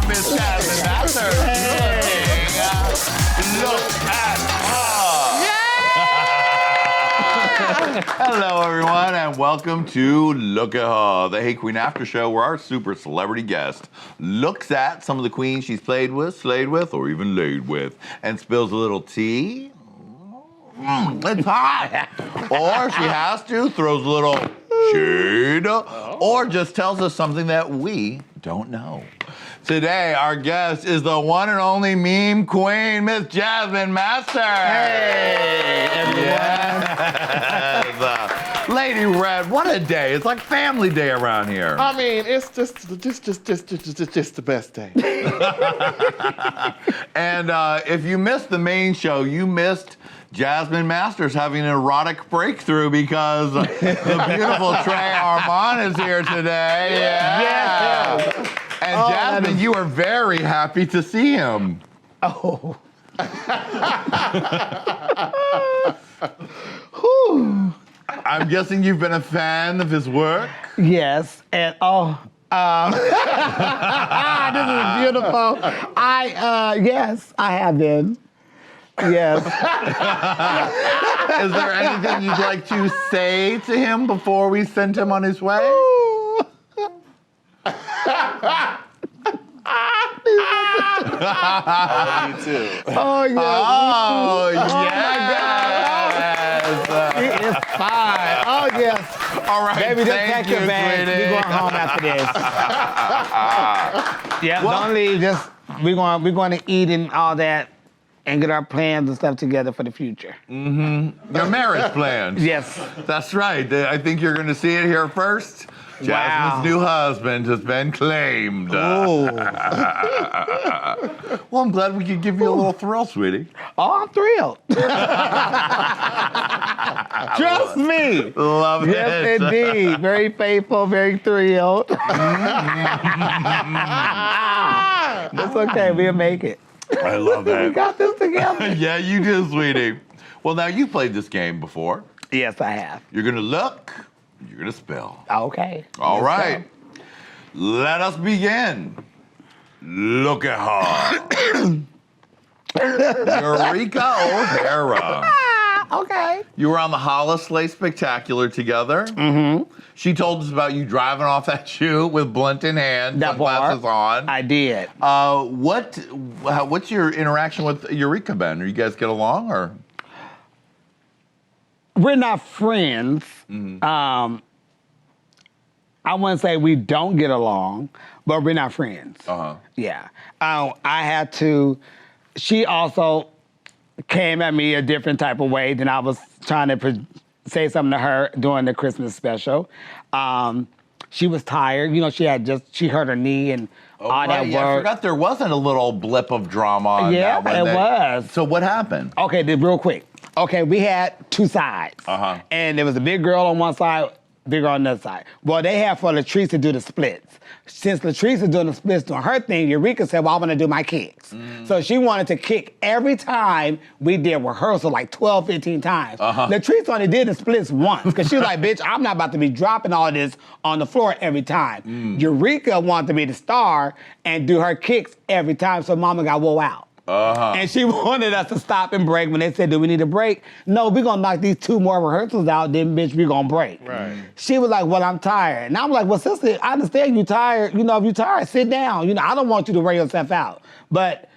Miss Jasmine Masters. Look at her. Hello, everyone, and welcome to Look at Her, the Hey Qween After Show, where our super celebrity guest looks at some of the queens she's played with, slayed with, or even laid with, and spills a little tea. It's hot. Or she has to, throws a little shade, or just tells us something that we don't know. Today, our guest is the one and only meme queen, Miss Jasmine Masters. Hey, everyone. Yes. Lady Red, what a day. It's like family day around here. I mean, it's just the best day. And if you missed the main show, you missed Jasmine Masters having an erotic breakthrough because the beautiful Trey Armand is here today. Yeah. And Jasmine, you are very happy to see him. Oh. I'm guessing you've been a fan of his work? Yes, and this is beautiful. Yes, I have been. Yes. Is there anything you'd like to say to him before we send him on his way? Me too. Oh, yes. Oh, yes. He is fine. Oh, yes. All right, Baby, just thank pack you, your bags. sweetie. We're going home after this. Yeah, don't leave. Just we're going to eat and all that and get our plans and stuff together for the future. Mm-hmm. Your marriage plans. Yes. That's right. I think you're going to see it here first. Jasmine's new husband has been claimed. Oh. Well, I'm glad we could give you a little thrill, sweetie. Oh, I'm thrilled. Trust me. Love it. Yes, indeed. Very faithful, very thrilled. It's okay. We'll make it. I love that. We got this together. Yeah, you do, sweetie. Well, now you've played this game before. Yes, I have. You're going to look, you're going to spill. Okay. All Let's right. Let us begin. Look at her. Eureka O'Hara. Okay. You were on the Hollis Slay Spectacular together. Mm-hmm. She told us about you driving off that shoe with blunt in hand, That sunglasses on. I did. What's your interaction with Eureka been? Are you guys get along, or? We're not friends. Mm-hmm. I wouldn't say we don't get along, but we're not friends. Uh-huh. Yeah. I had to, she also came at me a different type of way than I was trying to say something to her during the Christmas special. She was tired. You know, she hurt her knee and all that Yeah, I work. forgot there wasn't a little blip of drama on Yeah, that one. it was. So what happened? Okay, real quick. Okay, we had two sides. Uh-huh. And there was a big girl on one side, big girl on the other side. Well, they had for Latrice to do the splits. Since Latrice is doing the splits doing her thing, Eureka said, well, I want to do my kicks. So she wanted to kick every time we did rehearsal, like 12, 15 times. Latrice only did the splits once, because she was like, bitch, I'm not about to be dropping all this on the floor every time. Eureka wanted to be the star and do her kicks every time, so mama got wore out. And she wanted us to stop and break when they said, do we need a break? No, we're gonna knock these 2 more rehearsals out, then bitch, we're gonna break. Right. She was like, well, I'm tired. And I'm like, well, sister, I understand you tired. You know, if you're tired, sit down. You know, I don't want you to wear yourself out. But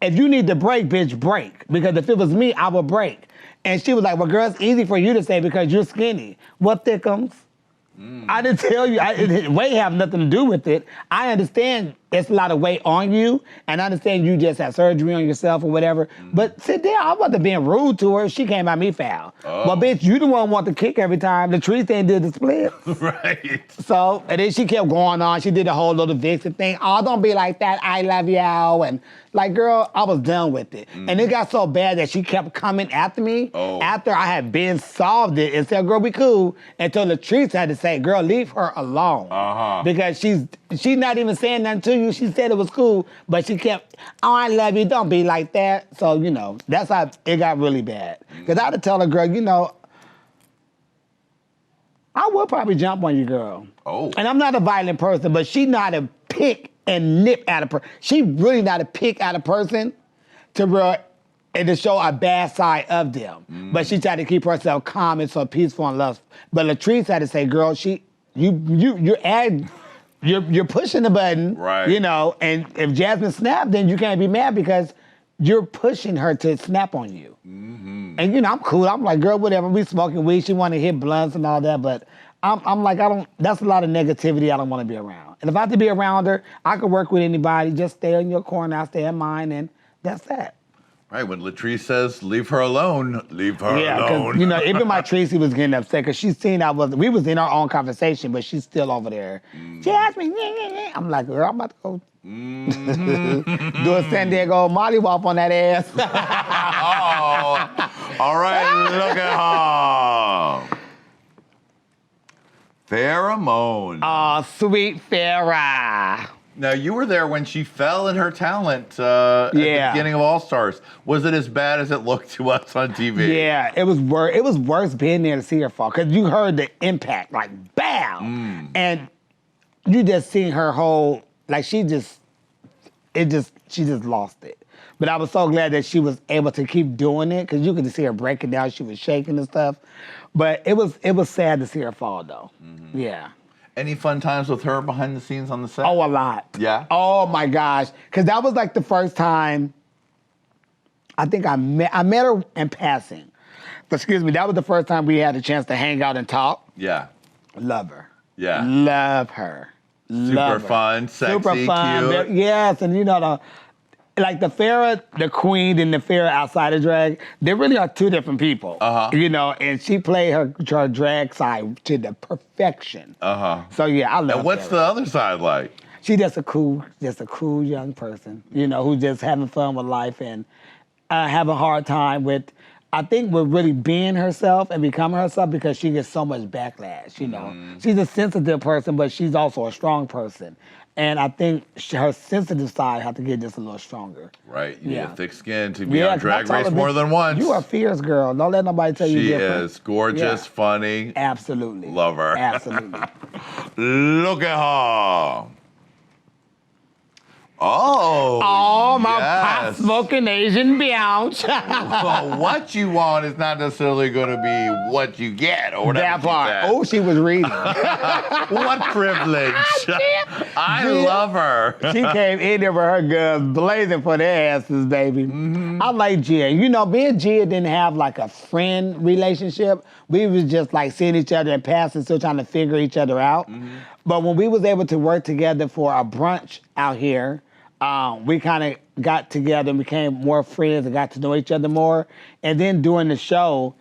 if you need to break, bitch, break. Because if it was me, I would break. And she was like, well, girl, it's easy for you to say because you're skinny. What thickums? I didn't tell you, weight have nothing to do with it. I understand it's a lot of weight on you, and I understand you just had surgery on yourself or whatever, but sit down. I wasn't being rude to her. She came at me foul. Well, bitch, you the one want to kick every time. Latrice ain't did the split. Right. So, and then she kept going on. She did the whole little Vixen thing. Oh, don't be like that. I love y'all. And like, girl, I was done with it. And it got so bad that she kept coming after me after I had been solved it and said, girl, we cool. Until Latrice had to say, girl, leave her alone. Because she's not even saying nothing to you. She said it was cool, but she kept, oh, I love you. Don't be like that. So, you know, that's how it got really bad. Because I had to tell her, girl, you know, I would probably jump on you, girl. And I'm not a violent person, but she know how to pick and nip at a person. She really not a pick at a person and to show a bad side of them. But she tried to keep herself calm and so peaceful and love. But Latrice had to say, girl, you're pushing the button, right? You know, and if Jasmine snapped, then you can't be mad because you're pushing her to snap on you. And you know, I'm cool. I'm like, girl, whatever. We smoking weed. She want to hit blunts and all that, but I'm like, that's a lot of negativity I don't want to be around. And if I have to be around her, I could work with anybody. Just stay in your corner, I stay in mine, and that's that. Right, when Latrice says, leave her alone, leave her Yeah, alone. you know, even my Trixie was getting upset because she's seen we was in our own conversation, but she's still over there. Jasmine, I'm like, girl, I'm about to go do a San Diego mollywop on that ass. Oh, all right, look at her. Farrah Moan. Oh, sweet Farrah. Now, you were there when she fell in her talent at the beginning of All Stars. Was it as bad as it looked to us on TV? Yeah, it was worse. It was worse being there to see her fall because you heard the impact, like bam, and you just seen her whole she just lost it. But I was so glad that she was able to keep doing it because you could see her breaking down. She was shaking and stuff. But it was sad to see her fall though. Yeah. Any fun times with her behind the scenes on the set? Oh, a lot. Yeah? Oh, my gosh. Because that was like the first time I think I met her in passing. But excuse me, that was the first time we had a chance to hang out and talk. Yeah. Love her. Yeah. Love her. Super fun, sexy, super fun. cute. Yes, and you know, the Farrah, the Qween, and the Farrah outside of drag, they really are two different people. You know, and she played her drag side to the perfection. So yeah, I love And what's Farrah. the other side like? She just a cool young person, you know, who's just having fun with life and have a hard time with really being herself and becoming herself because she gets so much backlash, you know. She's a sensitive person, but she's also a strong person. And I think her sensitive side has to get just a little stronger. Right, you need a thick skin to be on 'cause Drag I told Race her, more bitch, than once. You are a fierce girl. Don't let nobody tell you different. She is gorgeous, funny. Absolutely. Love her. Absolutely. Look at her. Oh, my yes. pot-smoking Asian biatch. Well, what you want is not necessarily going to be what you get or whatever. That part. She said. Oh, she was reading. What privilege. I love her. She came in there with her guns blazing for their asses, baby. I like Gia. You know, me and Gia didn't have like a friend relationship. We was just like seeing each other in passing, still trying to figure each other out. But when we was able to work together for a brunch out here, we kind of got together and became more friends and got to know each other more. And then during the show,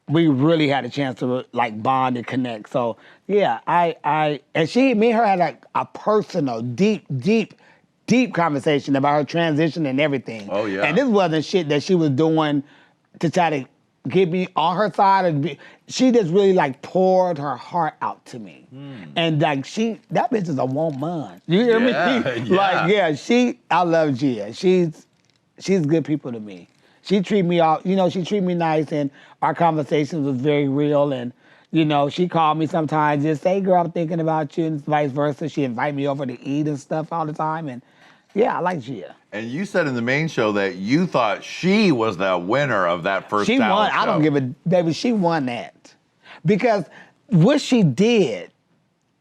we really had a chance to like bond and connect. So yeah, me and her had like a personal, deep conversation about her transition and everything. Oh yeah. And this wasn't shit that she was doing to try to get me on her side. She just really like poured her heart out to me. And like that bitch is a woman. You hear me? Like, I love Gia. She's good people to me. She treat me nice and our conversations was very real and, you know, she called me sometimes just say, girl, I'm thinking about you and vice versa. She invite me over to eat and stuff all the time and yeah, I like Gia. And you said in the main show that you thought she was the winner of that first She won. show. I don't give a, baby, she won that. Because what she did,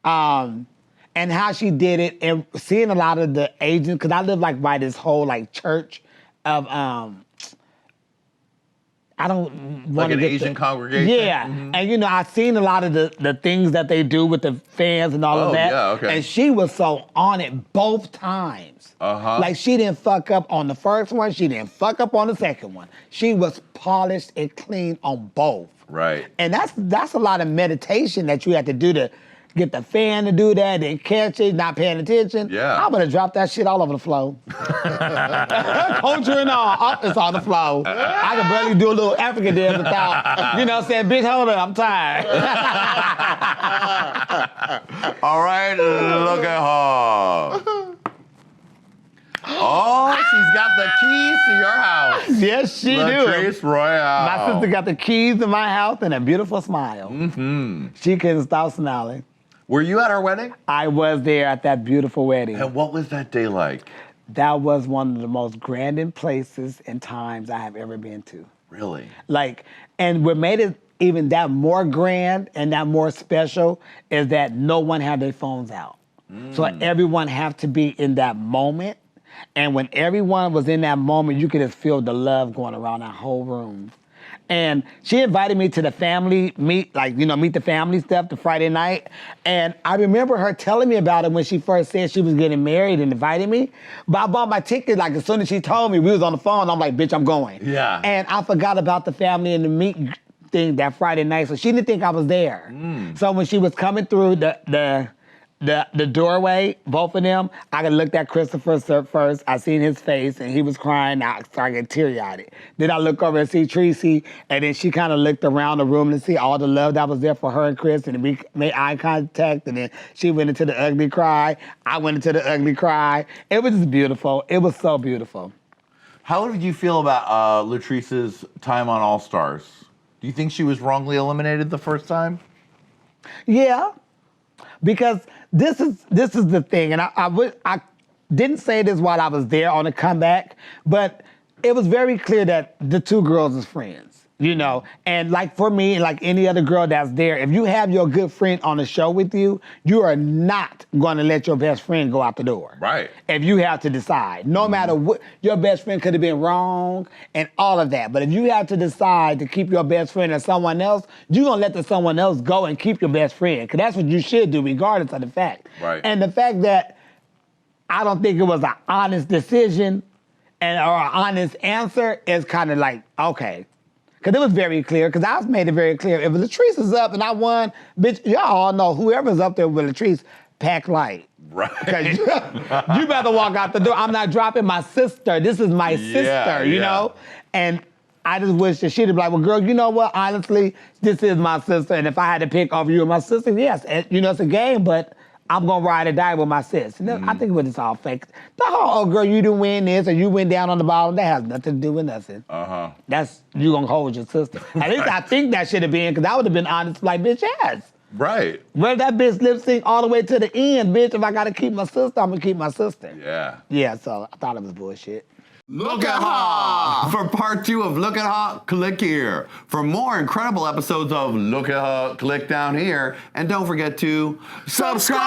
and how she did it, and seeing a lot of the Asians, because I live like by this whole like church of, I don't want Like to an get Asian the, congregation? Yeah, and you know, I've seen a lot of the things that they do with the fans and all of that. Yeah, okay. And she was so on it both times. Like she didn't fuck up on the first one, she didn't fuck up on the second one. She was polished and clean on both. Right. And that's a lot of meditation that you have to do to get the fan to do that and catch it, not paying attention. Yeah. I'm gonna drop that shit all over the floor. Culture and all, it's on the floor. I can barely do a little African dance without, you know what I'm saying, bitch, hold up, I'm tired. All right, look at her. Oh, she's got the keys to your house. Yes, she do. Latrice Royale. My sister got the keys to my house and a beautiful smile. She couldn't stop smiling. Were you at our wedding? I was there at that beautiful wedding. And what was that day like? That was one of the most grand places and times I have ever been to. Really? Like, and what made it even that more grand and that more special is that no one had their phones out. So everyone have to be in that moment. And when everyone was in that moment, you could just feel the love going around that whole room. And she invited me to the family meet the family stuff the Friday night. And I remember her telling me about it when she first said she was getting married and invited me. But I bought my ticket, like, as soon as she told me, we was on the phone, I'm like, bitch, I'm going. Yeah. And I forgot about the family and the meet thing that Friday night, so she didn't think I was there. So when she was coming through the doorway, both of them, I could look at Christopher first. I seen his face, and he was crying. I started getting teary-eyed. Then I look over and see Trixie, and then she kind of looked around the room to see all the love that was there for her and Chris, and we made eye contact, and then she went into the ugly cry. I went into the ugly cry. It was just beautiful. It was so beautiful. How did you feel about Latrice's time on All Stars? Do you think she was wrongly eliminated the first time? Yeah, because this is the thing, and I didn't say this while I was there on the comeback, but it was very clear that the two girls is friends, you know? And like for me, like any other girl that's there, if you have your good friend on the show with you, you are not gonna let your best friend go out the door. Right. If you have to decide, no matter what, your best friend could have been wrong and all of that, but if you have to decide to keep your best friend or someone else, you're gonna let someone else go and keep your best friend, because that's what you should do regardless of the fact. Right. And the fact that I don't think it was an honest decision or an honest answer is kind of like, okay. Because it was very clear, because I made it very clear. If Latrice is up and I won, bitch, y'all all know whoever's up there with Latrice, pack light. Right. Because you better walk out the door. I'm not dropping my sister. This is my sister, you know? And I just wish that she'd be like, well, girl, you know what? Honestly, this is my sister. And if I had to pick over you and my sister, yes. And, you know, it's a game, but I'm going to ride or die with my sis. And I think it was just all fake. The whole, oh, girl, you didn't win this or you went down on the bottom, that has nothing to do with nothing. That's, you going to hold your sister. At least I think that should have been, because I would have been honest, like, bitch, yes. Right. Well, that bitch lip sync all the way to the end, bitch. If I got to keep my sister, I'm going to keep my sister. Yeah. Yeah, so I thought it was bullshit. Look at her! For part 2 of Look at Her, click here. For more incredible episodes of Look at Her, click down here. And don't forget to subscribe!